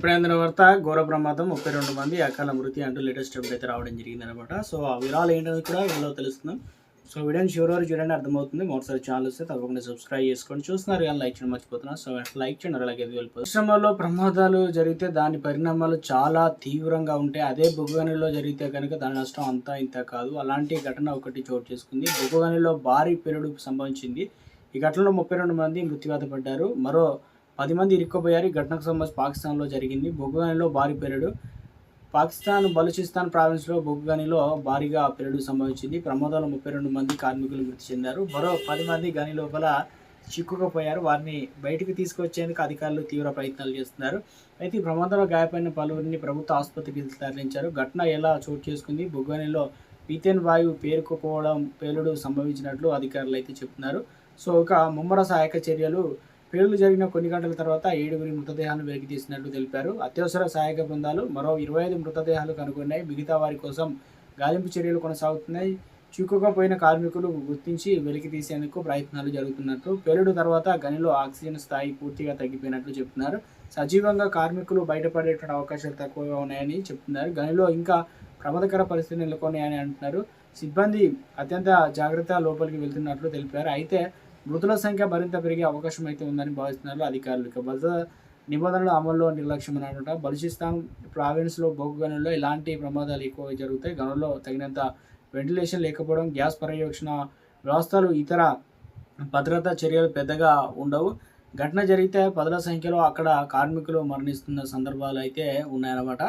ఇప్పుడే అందిన వార్త ఘోర ప్రమాదం 32 మంది అకాల మృతి అంటూ లేటెస్ట్ అప్డేట్ అయితే రావడం జరిగిందనమాట. సో ఆ వివరాలు ఏంటనేది కూడా వీడియోలో తెలుస్తున్నాం. సో వీడియోని చివరి వరకు చూడండి, అర్థమవుతుంది. మరోసారి ఛానల్ వస్తే తప్పకుండా సబ్స్క్రైబ్ చేసుకోండి. చూస్తున్నారు కానీ లైక్ చేయడం మర్చిపోతున్నారు. సో లైక్ చేయండి, అలాగే వెళ్ళిపోతుంది. పరిశ్రమలో ప్రమాదాలు జరిగితే దాని పరిణామాలు చాలా తీవ్రంగా ఉంటాయి. అదే బొగ్గుగనిలో జరిగితే కనుక దాని నష్టం అంతా ఇంత కాదు. అలాంటి ఘటన ఒకటి చోటు చేసుకుంది. బొగ్గుగనిలో భారీ పేలుడు సంభవించింది. ఈ ఘటనలో 32 మంది మృత్యువాత పడ్డారు. మరో 10 మంది ఇరుక్కుపోయారు. ఈ ఘటనకు సంబంధించి పాకిస్తాన్లో జరిగింది. బొగ్గుగనిలో భారీ పేలుడు. పాకిస్తాన్ బలూచిస్తాన్ ప్రావిన్స్లో బొగ్గుగనిలో భారీగా పేలుడు సంభవించింది. ప్రమాదంలో 32 మంది కార్మికులు మృతి చెందారు. మరో 10 మంది గని లోపల చిక్కుకుపోయారు. వారిని బయటికి తీసుకొచ్చేందుకు అధికారులు తీవ్ర ప్రయత్నాలు చేస్తున్నారు. అయితే ఈ ప్రమాదంలో గాయపడిన పలువురిని ప్రభుత్వ ఆసుపత్రికి తరలించారు. ఘటన ఎలా చోటు చేసుకుంది? బొగ్గుగనిలో మీథేన్ వాయువు పేరుకుపోవడం పేలుడు సంభవించినట్లు అధికారులు అయితే చెప్తున్నారు. సో ఒక ముమ్మర సహాయక చర్యలు. పేలుడు జరిగిన కొన్ని గంటల తర్వాత 7 మృతదేహాలను వెలికి తీసినట్లు తెలిపారు. అత్యవసర సహాయక బృందాలు మరో 25 మృతదేహాలు కనుగొన్నాయి. మిగతా వారి కోసం గాలింపు చర్యలు కొనసాగుతున్నాయి. చిక్కుకుపోయిన కార్మికులు గుర్తించి వెలికి తీసేందుకు ప్రయత్నాలు జరుగుతున్నట్లు. పేలుడు తర్వాత గనిలో ఆక్సిజన్ స్థాయి పూర్తిగా తగ్గిపోయినట్లు చెప్తున్నారు. సజీవంగా కార్మికులు బయటపడేటువంటి అవకాశాలు తక్కువగా ఉన్నాయని చెప్తున్నారు. గనిలో ఇంకా ప్రమాదకర పరిస్థితులు నెలకొన్నాయని అంటున్నారు. సిబ్బంది అత్యంత జాగ్రత్త లోపలికి వెళ్తున్నట్లు తెలిపారు. అయితే మృతుల సంఖ్య మరింత పెరిగే అవకాశం అయితే ఉందని భావిస్తున్నారు అధికారులు. ఇక భద్రతా నిబంధనలు అమల్లో నిర్లక్ష్యం అనమాట. బలూచిస్తాన్ ప్రావిన్స్లో బొగ్గు గనుల్లో ఇలాంటి ప్రమాదాలు ఎక్కువగా జరుగుతాయి. గనుల్లో తగినంత వెంటిలేషన్ లేకపోవడం, గ్యాస్ పర్యవేక్షణ వ్యవస్థలు, ఇతర భద్రతా చర్యలు పెద్దగా ఉండవు. ఘటన జరిగితే పదుల సంఖ్యలో అక్కడ కార్మికులు మరణిస్తున్న సందర్భాలు అయితే ఉన్నాయన్నమాట.